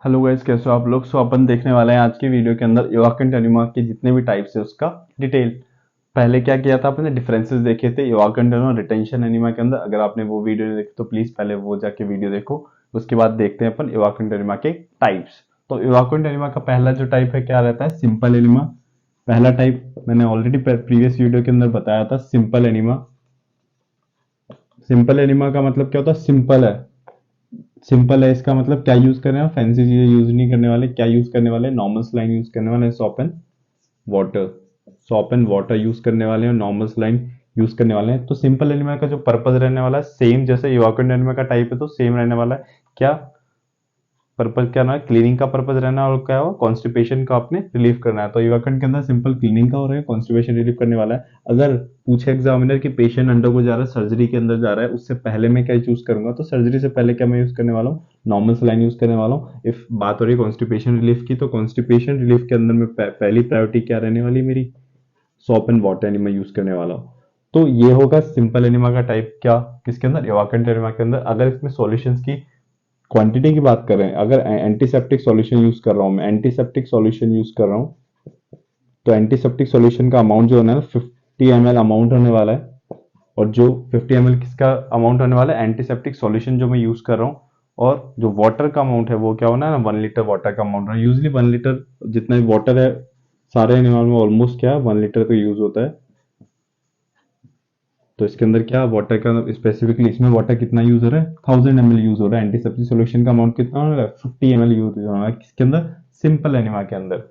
Hello guys, कैसे हो आप लोग। अपन देखने वाले हैं आज की वीडियो के अंदर इवाकेंट एनिमा के जितने भी टाइप्स है उसका डिटेल। पहले क्या किया था अपने डिफरेंसेस देखे थे इवाकेंट एनिमा रिटेंशन एनिमा के अंदर। अगर आपने वो वीडियो नहीं देखी तो प्लीज पहले वो जाके वीडियो देखो। उसके बाद देखते हैं अपन इवाकेंट एनिमा के टाइप्स। तो इवाकेंट एनिमा का पहला जो टाइप है क्या रहता है, सिंपल एनिमा। पहला टाइप मैंने ऑलरेडी प्रीवियस वीडियो के अंदर बताया था, सिंपल एनिमा। सिंपल एनिमा का मतलब क्या होता है, सिंपल है। सिंपल है इसका मतलब क्या यूज कर रहे हैं, फैंसी चीजें यूज नहीं करने वाले। क्या यूज करने वाले, नॉर्मल लाइन यूज करने वाले, shop and water. Shop and water use करने वाले हैं, नॉर्मल लाइन यूज करने वाले हैं। तो सिंपल एनिमा का जो पर्पज रहने वाला है सेम जैसे इवाकुएंट एनिमा का टाइप है तो सेम रहने वाला है। क्या पर्पज क्या ना, क्लीनिंग का पर्पज रहना है और क्या हो, कॉन्स्टिपेशन का आपने रिलीव करना है। तो इवाकुएंट के अंदर सिंपल क्लीनिंग का हो रहा है, कॉन्स्टिपेशन रिलीव करने वाला है। अगर पूछे एग्जामिनर कि पेशेंट अंडर को जा रहा है, सर्जरी के अंदर जा रहा है, उससे पहले मैं क्या चूज करूंगा, तो सर्जरी से पहले क्या मैं यूज करने वाला हूँ, नॉर्मल सलाइन यूज करने वाला हूँ। इफ बात हो रही है कॉन्स्टिपेशन रिलीफ की, तो कॉन्स्टिपेशन रिलीफ के अंदर में पहली प्रायोरिटी क्या रहने वाली मेरी, soap and water enema use करने वाला हूँ। तो ये होगा सिंपल एनिमा का टाइप। क्या किसके अंदर, इवाकेंट एनिमा के अंदर। अगर इसमें सॉल्यूशंस की क्वांटिटी की बात करें, अगर एंटीसेप्टिक सॉल्यूशन यूज कर रहा हूं मैं, एंटीसेप्टिक सॉल्यूशन यूज कर रहा हूं, तो एंटीसेप्टिक सॉल्यूशन का अमाउंट जो होना है 50 ml अमाउंट होने वाला है। और जो 50 ml किसका अमाउंट होने वाला है, एंटीसेप्टिक सॉल्यूशन जो मैं यूज कर रहा हूँ। और जो वाटर का अमाउंट है वो क्या होना है ना, 1 लीटर वाटर का अमाउंट है। यूजली 1 लीटर जितना भी वाटर है सारे एनिमल में ऑलमोस्ट क्या है 1 लीटर का यूज होता है। तो इसके अंदर क्या वाटर का स्पेसिफिकली इसमें वाटर कितना यूज हो रहा है, 1000 ml यूज हो रहा है। एंटीसेप्टिक सॉल्यूशन का अमाउंट कितना हो रहा है, 50 ml यूज हो रहा है किसके अंदर, सिंपल एनिमा के अंदर।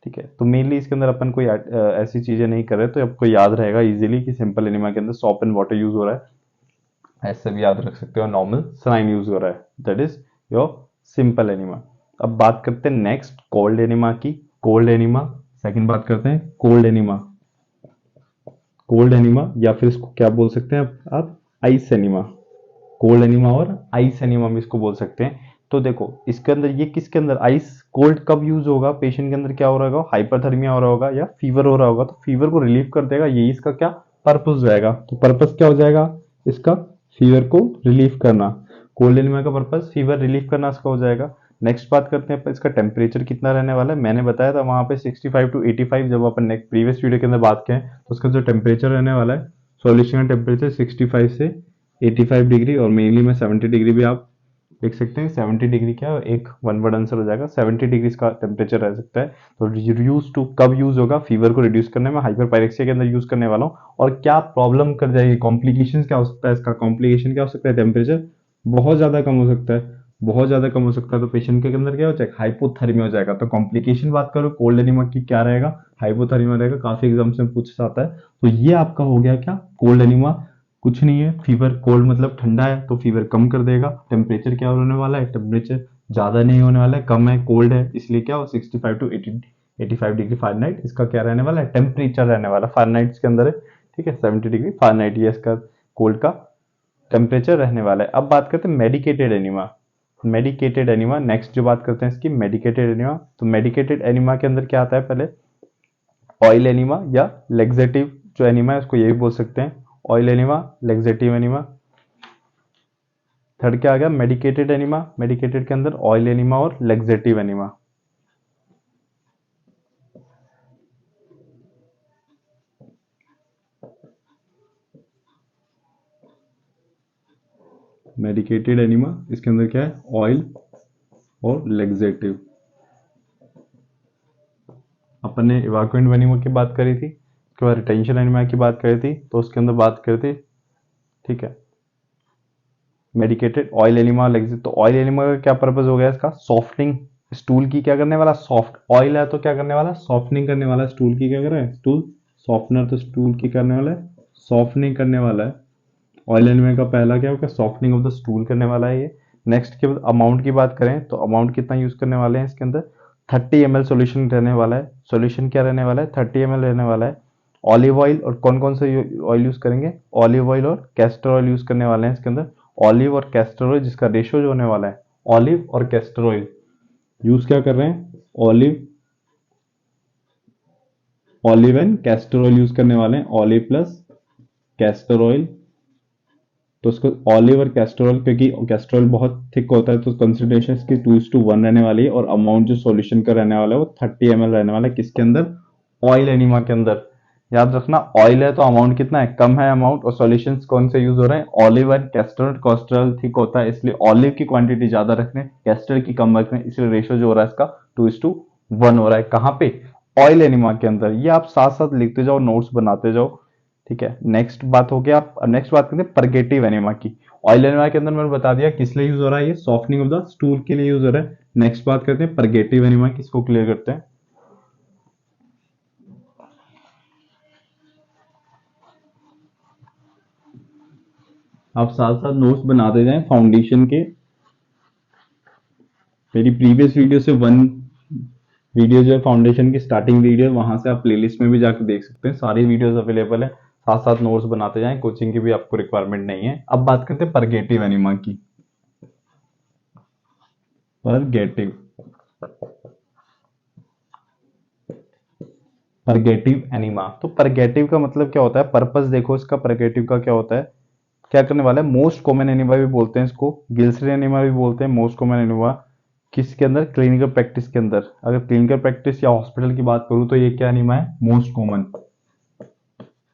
ठीक है, तो मेनली इसके अंदर अपन कोई ऐसी चीजें नहीं कर रहे, तो आपको याद रहेगा इजीली कि सिंपल एनिमा के अंदर सॉप एंड वाटर यूज हो रहा है। ऐसे भी याद रख सकते हो, नॉर्मल सलाइन यूज हो रहा है, that is your simple enema. अब बात करते हैं नेक्स्ट कोल्ड एनिमा की। कोल्ड एनिमा सेकंड बात करते हैं, कोल्ड एनिमा। कोल्ड एनिमा या फिर इसको क्या बोल सकते हैं आप आइस एनिमा। कोल्ड एनिमा और आइस एनिमा में इसको बोल सकते हैं। तो देखो इसके अंदर ये किसके अंदर, आइस कोल्ड कब यूज होगा, पेशेंट के अंदर क्या हो रहा होगा, हाइपरथर्मिया हो रहा होगा या फीवर हो रहा होगा, तो फीवर को रिलीव कर देगा, यही इसका क्या पर्पस रहेगा। तो पर्पस क्या हो जाएगा इसका, फीवर को रिलीव करना। कोल्ड एनिमा का पर्पस फीवर रिलीव करना इसका हो जाएगा। नेक्स्ट बात करते हैं इसका टेम्परेचर कितना रहने वाला है। मैंने बताया था वहां पे 65 to 85, जब अपन नेक्स्ट प्रीवियस वीडियो के अंदर बात करें तो उसका जो टेम्परेचर रहने वाला है, सॉल्यूशन का टेम्परेचर 65 से 85 डिग्री, और मेनली में 70 डिग्री भी आप देख सकते हैं। 70 डिग्री क्या एक वन वर्ड आंसर हो जाएगा, 70 डिग्री का टेम्परेचर रह सकता है। तो यूज टू कब यूज होगा, फीवर को रिड्यूस करने में, हाइपर पायरेक्सिया के अंदर यूज करने वाला हूँ। और क्या प्रॉब्लम कर जाएगी, कॉम्प्लिकेशन क्या हो सकता है इसका, कॉम्प्लिकेशन क्या हो सकता है, टेम्परेचर बहुत ज्यादा कम हो सकता है, बहुत ज्यादा कम हो सकता है। तो पेशेंट के अंदर क्या हो जाएगा, हाइपोथर्मिया हो जाएगा। तो कॉम्प्लिकेशन बात करो कोल्ड एनिमा की क्या रहेगा, हाइपोथर्मिया रहेगा। काफी एग्जाम्स में पूछ जाता है। तो ये आपका हो गया क्या, कोल्ड एनिमा। कुछ नहीं है, फीवर, कोल्ड मतलब ठंडा है तो फीवर कम कर देगा। टेम्परेचर क्या होने वाला है, टेम्परेचर ज्यादा नहीं होने वाला है, कम है, कोल्ड है, इसलिए क्या हो 65 to 85 डिग्री फ़ारेनहाइट इसका क्या रहने वाला है, टेम्परेचर रहने वाला फ़ारेनहाइट के अंदर है। ठीक है, 70 डिग्री फ़ारेनहाइट ये इसका कोल्ड का टेम्परेचर रहने वाला है। अब बात करते हैं medicated enema. Medicated enema next जो बात करते हैं इसकी, मेडिकेटेड एनिमा। तो मेडिकेटेड एनिमा के अंदर क्या आता है, पहले ऑयल एनिमा या लेग्जेटिव जो एनिमा है उसको ये भी बोल सकते हैं, oil enema, laxative enema. Third क्या आ गया, मेडिकेटेड एनिमा। मेडिकेटेड के अंदर ऑयल एनिमा और लेग्जेटिव एनिमा। मेडिकेटेड एनिमा इसके अंदर क्या है, ऑयल और लेग्जेटिव। अपन ने इवाक्वेंट एनिमा की बात करी थी, उसके बाद रिटेंशन एनिमा की बात करी थी, तो उसके अंदर बात करी थी। ठीक है, मेडिकेटेड ऑयल एनिमा लेग्जेटिव। तो ऑयल एनिमा का क्या पर्पज हो गया इसका, सॉफ्टनिंग, स्टूल की क्या करने वाला, सॉफ्ट ऑयल है तो क्या करने वाला, सॉफ्टनिंग करने वाला। स्टूल की क्या कर रहा है, स्टूल सॉफ्टनर, तो स्टूल की करने वाला है, सॉफ्टनिंग करने वाला है। ऑयल एनिमे का पहला क्या होगा, सॉफ्टनिंग ऑफ द स्टूल करने वाला है ये। नेक्स्ट के बाद अमाउंट की बात करें तो अमाउंट कितना यूज करने वाले हैं इसके अंदर, 30 ml सोल्यूशन रहने वाला है। सोल्यूशन क्या रहने वाला है, 30 ml रहने वाला है। ऑलिव ऑयल, और कौन कौन से ऑयल यूज करेंगे, ऑलिव ऑयल और कैस्टर ऑयल यूज करने वाले हैं इसके अंदर। ऑलिव और कैस्टर ऑयल जिसका रेशियो जो होने वाला है, ऑलिव और कैस्टर ऑयल यूज क्या कर रहे हैं, olive, olive and castor oil use करने वाले हैं, ऑलिव प्लस कैस्टर ऑयल। तो उसको ऑलिव और कैस्टर ऑयल, क्योंकि कैस्टर ऑयल बहुत थिक होता है तो कंसिडरेशन इसकी 2:1 रहने वाली है, और अमाउंट जो सॉल्यूशन का रहने वाला है वो 30 ml रहने वाला है। किसके अंदर? ऑयल एनिमा के अंदर। याद रखना, ऑयल है तो अमाउंट कितना है? कम है अमाउंट। और सॉल्यूशंस कौन से यूज हो रहे हैं? Olive and castor. Castor thick होता है इसलिए ऑलिव की क्वांटिटी ज्यादा रखने, कैस्टर की कम रखने, इसलिए रेशियो जो हो रहा है इसका 2:1 हो रहा है। कहाँ पे? ऑयल एनिमा के अंदर। ये आप साथ साथ लिखते जाओ, नोट्स बनाते जाओ, ठीक है। नेक्स्ट बात हो गया, आप नेक्स्ट बात करते हैं परगेटिव एनिमा की। ऑयल एनिमा के अंदर मैंने बता दिया किस लिए यूज हो रहा है, ये सॉफ्टनिंग ऑफ द स्टूल के लिए यूज हो रहा है। नेक्स्ट बात करते हैं परगेटिव एनिमा की, इसको क्लियर करते हैं। आप साथ साथ नोट्स बनाते जाएं फाउंडेशन के। मेरी प्रीवियस वीडियो से वन वीडियो जो है फाउंडेशन की स्टार्टिंग वीडियो, वहां से आप प्लेलिस्ट में भी जाकर देख सकते हैं, सारी वीडियोस अवेलेबल है। साथ साथ नोट्स बनाते जाएं, कोचिंग की भी आपको रिक्वायरमेंट नहीं है। अब बात करते हैं परगेटिव एनिमा की। परगेटिव परगेटिव एनिमा, तो परगेटिव का मतलब क्या होता है? पर्पस देखो इसका, परगेटिव का क्या होता है, क्या करने वाला है? मोस्ट कॉमन एनिमा भी बोलते हैं इसको, गिल्सरी एनिमा भी बोलते हैं, मोस्ट कॉमन एनिमा। किसके अंदर? क्लिनिकल प्रैक्टिस के अंदर। अगर क्लिनिकल प्रैक्टिस या हॉस्पिटल की बात करूं तो ये क्या एनिमा है? Most common.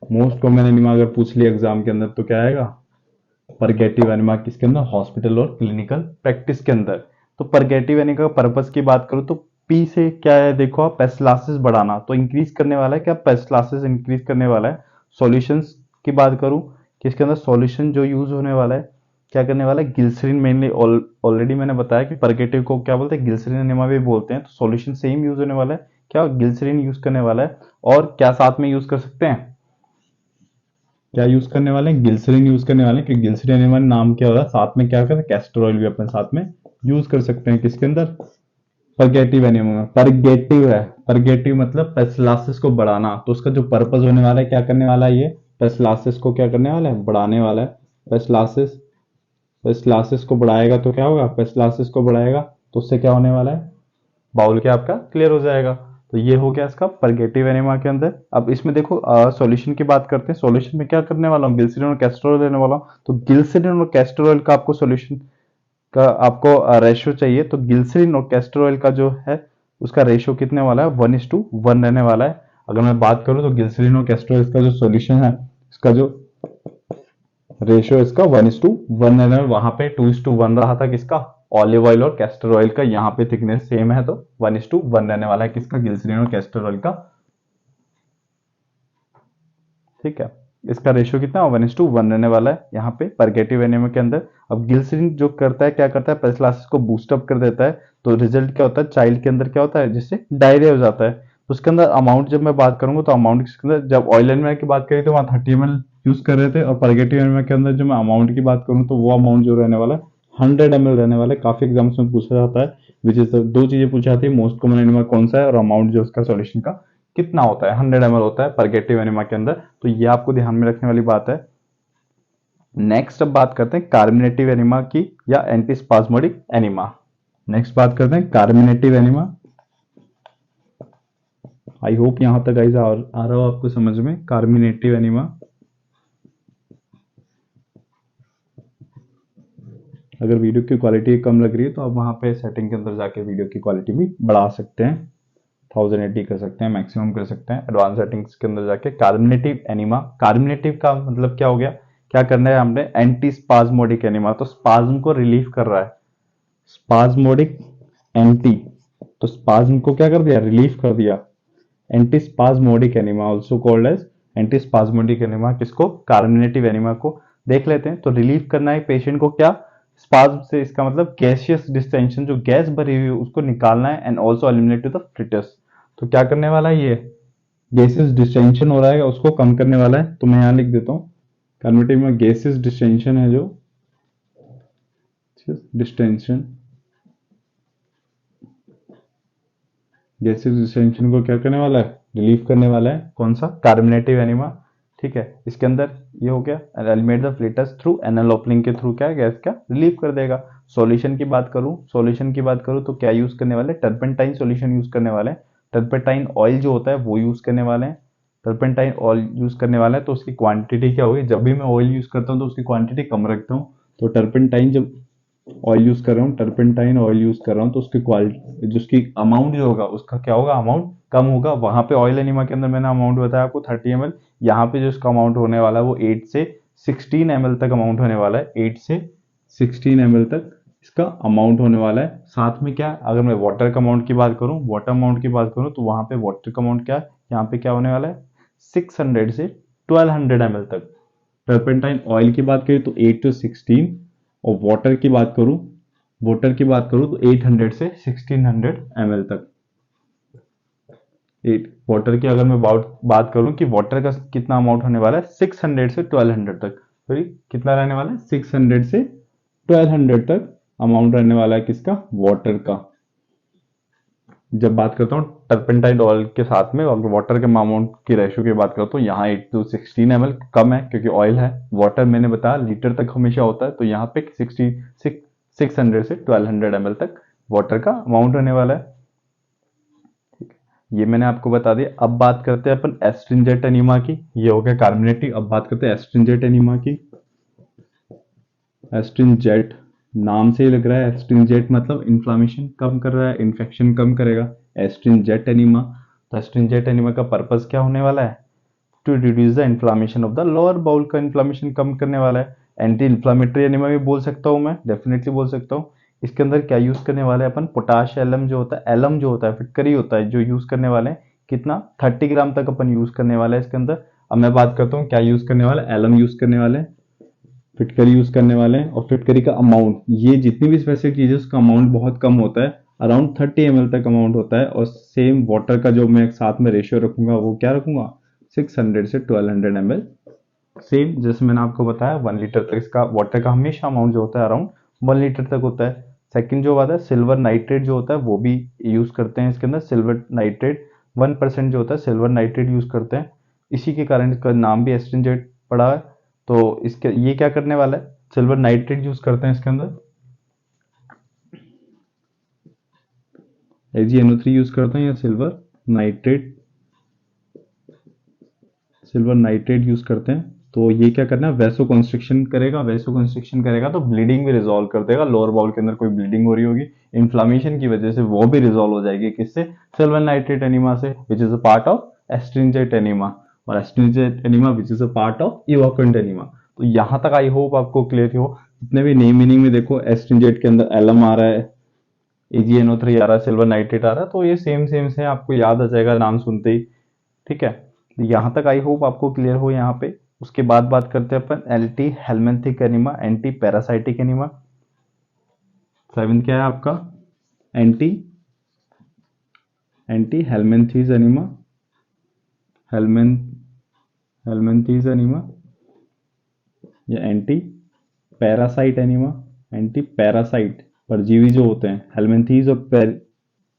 Most common enema अगर पूछ लिया एग्जाम के अंदर तो क्या आएगा? Purgative enema. किसके अंदर? हॉस्पिटल और क्लिनिकल प्रैक्टिस के अंदर। तो परगेटिव एनिमा का पर्पस की बात करूं तो पी से क्या है देखो, आप पेस्टिलासिस बढ़ाना, तो इंक्रीज करने वाला है क्या? पेस्टिलासिस इंक्रीज करने वाला है। सॉल्यूशंस की बात करूं, किसके अंदर सॉल्यूशन जो यूज होने वाला है, क्या करने वाला है? Glycerine mainly. ऑलरेडी मैंने बताया कि परगेटिव को क्या बोलते हैं? ग्लिसरीन एनिमा भी बोलते हैं। तो सॉल्यूशन सेम यूज होने वाला है, क्या? ग्लिसरीन यूज करने वाला है। और क्या साथ में यूज कर सकते हैं? क्या यूज करने वाले हैं? ग्लिसरीन यूज करने वाले हैं, क्योंकि ग्लिसरीन एनिमा नाम क्या होगा, साथ में क्या करते हैं? कैस्टर ऑयल भी अपन साथ में यूज कर सकते हैं। किसके अंदर? परगेटिव एनिमा में। परगेटिव है, परगेटिव मतलब पेस्टिलासिस को बढ़ाना, तो उसका जो पर्पस होने वाला है, क्या करने वाला है? ये पेस्टिलासिस को क्या करने वाला है? बढ़ाने वाला है। पेस्टिलासिस पेस्टिलासिस को बढ़ाएगा तो क्या होगा? पेस्टिलासिस को बढ़ाएगा तो उससे क्या होने वाला है? बाउल क्या आपका क्लियर हो जाएगा। तो ये हो गया इसका परगेटिव एनिमा के अंदर। अब इसमें देखो सॉल्यूशन की बात करते हैं। सॉल्यूशन में क्या करने वाला हूँ? ग्लिसरीन और कैस्टर ऑयल लेने वाला हूँ। तो ग्लिसरीन और कैस्टर ऑयल का आपको सॉल्यूशन का आपको रेशियो चाहिए, तो ग्लिसरीन और कैस्टर ऑयल का जो है उसका रेशियो कितने वाला है? 1:1 रहने वाला है। अगर मैं बात करूं तो ग्लिसरीन और कैस्टर ऑयल का जो सॉल्यूशन है, इसका जो रेशियो इसका 1:1 रहने वाला। वहां पे 2:1 रहा था किसका? ऑलिव ऑयल और कैस्टर ऑयल का। यहाँ पे थिकनेस सेम है तो 1:1 रहने वाला है किसका? ग्लिसरीन और कैस्टर ऑयल का, ठीक है। इसका रेशियो कितना? 1:1 रहने वाला है यहाँ पे परगेटिव एनीमिया के अंदर। अब गिल्सरीन जो करता है, क्या करता है? पेरिस्टालसिस को बूस्टअप कर देता है। तो रिजल्ट क्या होता है? चाइल्ड के अंदर क्या होता है? जिससे डायरिया हो जाता है। तो उसके अंदर अमाउंट जब मैं बात करूंगा तो अमाउंट के अंदर, जब ऑयल एनीमिया की बात करी तो वहाँ 30 ml यूज कर रहे थे, और परगेटिव एनीमिया के अंदर जो मैं अमाउंट की बात करूँ तो वो अमाउंट जो रहने वाला है 100 ml रहने वाला है। काफी एग्जाम्स में पूछा जाता है, विच इज दो चीजें पूछी जाती है, मोस्ट कॉमन एनीमिया कौन सा है और अमाउंट जो उसका सॉल्यूशन का कितना होता है। 100 ml होता है परगेटिव एनीमिया के अंदर। तो ये आपको ध्यान में रखने वाली बात है। नेक्स्ट अब बात करते हैं कार्मिनेटिव एनिमा की या एंटीस्पाज्मोडिक एनिमा। नेक्स्ट बात करते हैं कार्मिनेटिव एनिमा। आई होप यहां तक गाइस आ रहा हो आपको समझ में। कार्मिनेटिव एनिमा, अगर वीडियो की क्वालिटी कम लग रही है तो आप वहां पे सेटिंग के अंदर जाके वीडियो की क्वालिटी भी बढ़ा सकते हैं, 1080 कर सकते हैं, मैक्सिमम कर सकते हैं, एडवांस सेटिंग्स के अंदर जाके। कार्मिनेटिव एनिमा, कार्मिनेटिव का मतलब क्या हो गया? क्या करना है हमने? एंटी स्पाज्मोडिक एनिमा, तो स्पाज्म को रिलीफ कर रहा है। स्पाज्मोडिक एंटी, तो स्पाज्म को क्या कर दिया? रिलीफ कर दिया। Anti spasmodic enema also called as anti spasmodic enema. किसको? कार्मिनेटिव एनिमा को। देख लेते हैं। तो रिलीफ करना है पेशेंट को, क्या? स्पाज्म से, इसका मतलब गैसियस डिस्टेंशन, जो गैस भरी हुई है उसको निकालना है, and also eliminate to the faeces. तो क्या करने वाला है? ये गैसियस डिस्टेंशन हो रहा है उसको कम करने वाला है। तो मैं यहां लिख देता हूँ, कार्मिनेटिव में गैसियस डिस्टेंशन है, जो डिस्टेंशन, गैसियस डिस्टेंशन को क्या करने वाला है? रिलीफ करने वाला है। कौन सा? कार्मिनेटिव एनिमा, ठीक है। इसके अंदर ये हो गया, eliminate the flatus through anal opening के थ्रू क्या गैस का रिलीव कर देगा। सॉल्यूशन की बात करूं, सॉल्यूशन की बात करूं तो क्या यूज करने वाले? टर्पेंटाइन सॉल्यूशन यूज करने वाले हैं। टर्पेंटाइन ऑयल जो होता है वो यूज करने वाले हैं। टर्पेंटाइन ऑयल यूज करने वाला है तो उसकी क्वांटिटी क्या होगी, जब भी मैं ऑयल यूज करता हूँ तो उसकी क्वांटिटी कम रखता हूँ। तो टर्पेंटाइन जब ऑयल यूज कर रहा हूँ, टर्पेंटाइन ऑयल यूज कर रहा हूँ तो उसकी क्वालिटी जो उसकी अमाउंट जो होगा उसका क्या होगा, अमाउंट कम होगा। वहां पे ऑयल एनिमा के अंदर मैंने अमाउंट बताया आपको 30 ml, यहाँ पे जो इसका अमाउंट होने वाला है वो 8 से 16 ml तक अमाउंट होने वाला है। 8 से 16 ml तक इसका अमाउंट होने वाला है। साथ में क्या, अगर मैं वाटर का अमाउंट की बात करूं, वाटर अमाउंट की बात करूं तो वहां पे वाटर का अमाउंट क्या है, यहाँ पे क्या होने वाला है 600 से 1200 ml तक। टर्पेंटाइन ऑयल की बात करें तो 8 टू 16, और वाटर की बात करूं तो 800 से 1600 ml तक। वाटर की अगर मैं बात करूं कि वाटर का कितना अमाउंट होने वाला है 600 से 1200 तक, सॉरी कितना रहने वाला है 600 से 1200 तक अमाउंट रहने वाला है किसका, वाटर का। जब बात करता हूँ टर्पेंटाइन ऑयल के साथ में अगर वाटर के अमाउंट की रेशियो की बात करता हूँ, यहाँ 8 टू 16 ml कम है क्योंकि ऑयल है। वाटर मैंने बताया लीटर तक हमेशा होता है, तो यहाँ पे 600 से 1200 ml तक वाटर का अमाउंट रहने वाला है। ये मैंने आपको बता दिया। अब बात करते हैं अपन एस्ट्रिंजेंट एनीमा की। ये हो गया कार्बोनेटिक। अब बात करते हैं एस्ट्रिंजेंट एनीमा की। एस्ट्रिंजेंट नाम से ही लग रहा है, एस्ट्रिंजेंट मतलब इन्फ्लामेशन कम कर रहा है, इन्फेक्शन कम करेगा। एस्ट्रिंजेंट एनीमा, तो एस्ट्रिंजेंट एनीमा का पर्पस क्या होने वाला है, to reduce the inflammation of the lower bowel का इन्फ्लामेशन कम करने वाला है। एंटी इन्फ्लामेटरी एनीमा भी बोल सकता हूँ मैं, डेफिनेटली बोल सकता हूँ। इसके अंदर क्या यूज करने वाले हैं अपन, पोटाश एलम जो होता है, एलम जो होता है फिटकरी होता है जो यूज करने वाले हैं, कितना 30 ग्राम तक अपन यूज करने वाले हैं इसके अंदर। अब मैं बात करता हूँ क्या यूज करने वाले, एलम यूज करने वाले हैं, फिटकरी यूज करने वाले हैं। और फिटकरी का अमाउंट, ये जितनी भी स्पेसिफिक चीज है उसका अमाउंट बहुत कम होता है, अराउंड 30 ml तक अमाउंट होता है। और सेम वाटर का जो मैं साथ में रेशियो रखूंगा वो क्या रखूंगा, 600 से 1200 ml। सेम जैसे मैंने आपको बताया 1 लीटर तक इसका वाटर का हमेशा अमाउंट जो होता है अराउंड 1 लीटर तक होता है। सेकंड जो बात है सिल्वर नाइट्रेट जो होता है वो भी यूज करते हैं इसके अंदर। सिल्वर नाइट्रेट 1% जो होता है सिल्वर नाइट्रेट यूज करते हैं, इसी के कारण इसका नाम भी एस्ट्रिंजेंट पड़ा है। तो इसके ये क्या करने वाला है, सिल्वर नाइट्रेट यूज करते हैं इसके अंदर, AgNO3 यूज करते हैं या सिल्वर नाइट्रेट यूज करते हैं। तो ये क्या करना है, वैसो कंस्ट्रिक्शन करेगा, वैसो कंस्ट्रिक्शन करेगा तो ब्लीडिंग भी रिजॉल्व कर देगा। लोअर बाउल के अंदर कोई ब्लीडिंग हो रही होगी इन्फ्लामेशन की वजह से, वो भी रिजॉल्व हो जाएगी किससे, सिल्वर नाइट्रेट एनीमा से, which is a part of astringent enema. और astringent enema which is a part of evacuant enema. तो यहां तक आई होप आपको क्लियर हो। जितने भी नेम मीनिंग में देखो एस्ट्रिंजेंट के अंदर एलम आ रहा है, AgNO3 आ रहा है, सिल्वर नाइट्रेट आ रहा है, तो ये सेम सेम से आपको याद आ जाएगा नाम सुनते ही। ठीक है, यहां तक आई होप आपको क्लियर हो यहाँ पे। उसके बाद बात करते हैं अपन anti helminthic enema, anti parasitic enema. Seven क्या है आपका, anti anti helminthes enema, helminthes enema या anti parasite enema. Anti parasite परजीवी जो होते हैं, हेलमिंथीज और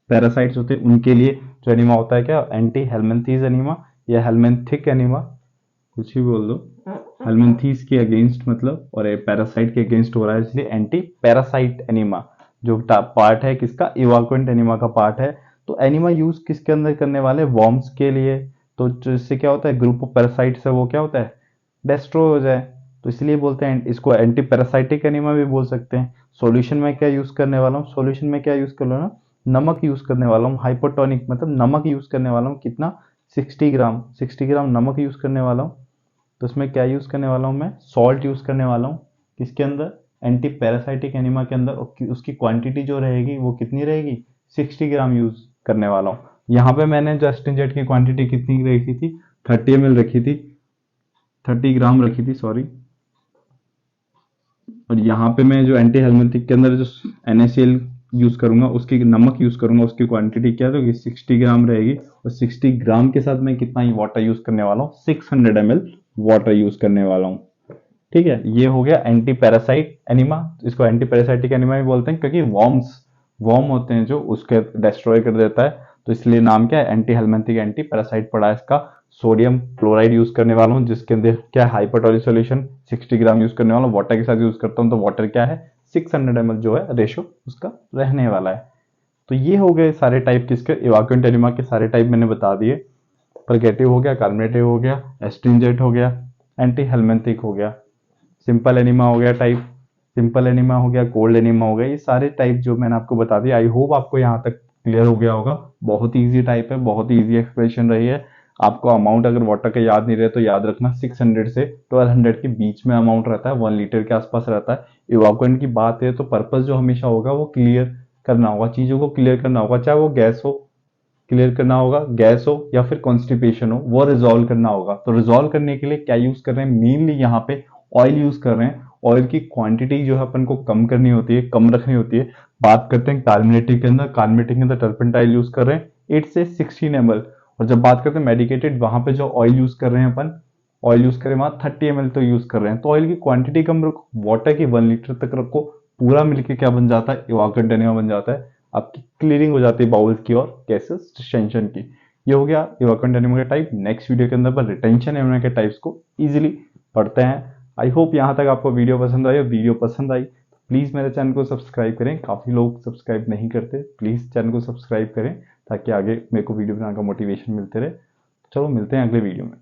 पैरासाइट्स होते हैं, उनके लिए जो एनीमा होता है क्या, एंटी हेलमिंथीज एनीमा या हेलमिंथिक एनीमा, कुछ ही बोल दो। हेलमिंथीज के अगेंस्ट मतलब, और पैरासाइट के अगेंस्ट हो रहा है, इसलिए एंटी पैरासाइट एनीमा जो पार्ट है किसका, इवाकुएंट एनीमा का पार्ट है। तो एनीमा यूज किसके अंदर करने वाले, वॉर्म्स के लिए। तो इससे क्या होता है, ग्रुप ऑफ पैरासाइट है वो क्या होता है, डेस्ट्रॉय हो जाए, तो इसलिए बोलते हैं इसको एंटी पैरासाइटिक एनीमा भी बोल सकते हैं। सॉल्यूशन में क्या यूज करने वाला हूँ, सॉल्यूशन में क्या यूज कर लो ना, नमक यूज करने वाला हूँ, हाइपोटोनिक मतलब नमक यूज करने वाला हूँ, कितना 60 ग्राम नमक यूज करने वाला हूँ। तो इसमें क्या यूज करने वाला हूँ मैं, सॉल्ट यूज करने वाला हूँ किसके अंदर, एंटी पैरासाइटिक एनीमा के अंदर। और उसकी क्वांटिटी जो रहेगी वो कितनी रहेगी, 60 ग्राम यूज करने वाला हूँ। यहाँ पे मैंने जो एस्ट्रिंजेंट की क्वांटिटी कितनी रखी थी, 30 ml रखी थी, 30 ग्राम रखी थी सॉरी। और यहाँ पे मैं जो एंटी हेलमिंथिक के अंदर जो NaCl यूज करूंगा, उसकी नमक यूज करूंगा, उसकी क्वांटिटी क्या होगी, 60 ग्राम रहेगी। और 60 ग्राम के साथ मैं कितना ही वाटर यूज करने वाला हूँ, 600 ml वाटर यूज करने वाला हूँ। ठीक है, ये हो गया एंटी पैरासाइट एनीमा। इसको एंटी पैरासाइटिक एनीमा भी बोलते हैं क्योंकि वॉर्म होते हैं जो उसके डिस्ट्रॉय कर देता है, तो इसलिए नाम क्या है, एंटी हेलमिंथिक एंटी पैरासाइट पड़ा है इसका। सोडियम क्लोराइड यूज करने वाला हूँ जिसके अंदर क्या है, हाइपोटोनिक सॉल्यूशन 60 ग्राम यूज करने वाला हूँ, वाटर के साथ यूज करता हूँ, तो वाटर क्या है 600 ml जो है रेशो उसका रहने वाला है। तो ये हो गए सारे टाइप किसके, इवाकुएंट एनीमा के सारे टाइप मैंने बता दिए। परगेटिव हो गया, कार्बोनेटिव हो गया, एस्ट्रिंजेंट हो गया, एंटी हेलमिंथिक हो गया, सिंपल एनिमा हो गया टाइप, सिंपल एनिमा हो गया, कोल्ड एनिमा हो गया। ये सारे टाइप जो मैंने आपको बता दिया, आई होप आपको यहाँ तक क्लियर हो गया होगा। बहुत ही ईजी टाइप है, बहुत ही ईजी एक्सप्रेशन रही है। आपको अमाउंट अगर वाटर का याद नहीं रहे तो याद रखना 600 से 1200 के बीच में अमाउंट रहता है, 1 लीटर के आसपास रहता है। इवापोरेंट की बात है तो पर्पस जो हमेशा होगा वो क्लियर करना होगा, चीज़ों को क्लियर करना होगा, चाहे वो गैस हो, क्लियर करना होगा, गैस हो या फिर कॉन्स्टिपेशन हो, वो रिजॉल्व करना होगा। तो रिजॉल्व करने के लिए क्या यूज कर रहे हैं, मेनली यहाँ पे ऑयल यूज कर रहे हैं। ऑयल की क्वांटिटी जो है अपन को कम करनी होती है, कम रखनी होती है। बात करते हैं कार्बोनेटिक के अंदर, कार्बोनेटिक के अंदर टर्पेंटाइल यूज कर रहे हैं 8 से 16 ml। और जब बात करते हैं मेडिकेटेड, वहां पे जो ऑयल यूज कर रहे हैं अपन, ऑयल यूज करें वहां 30 ml तो यूज कर रहे हैं। तो ऑयल की क्वांटिटी कम रखो, वाटर की 1 लीटर तक रखो, पूरा मिलके क्या बन जाता है, इवापोरेट एनिमा बन जाता है। आपकी क्लियरिंग हो जाती है बाउल्स की और गैसेस डिस्टेंशन की। ये हो गया इवापोरेट एनिमा का टाइप। नेक्स्ट वीडियो के अंदर पर रिटेंशन एनिमा के टाइप्स को इजीली पढ़ते हैं। आई होप यहाँ तक आपको वीडियो पसंद आई। वीडियो पसंद आई तो प्लीज़ मेरे चैनल को सब्सक्राइब करें। काफ़ी लोग सब्सक्राइब नहीं करते, प्लीज़ चैनल को सब्सक्राइब करें ताकि आगे मेरे को वीडियो बनाने का मोटिवेशन मिलते रहे। चलो मिलते हैं अगले वीडियो में।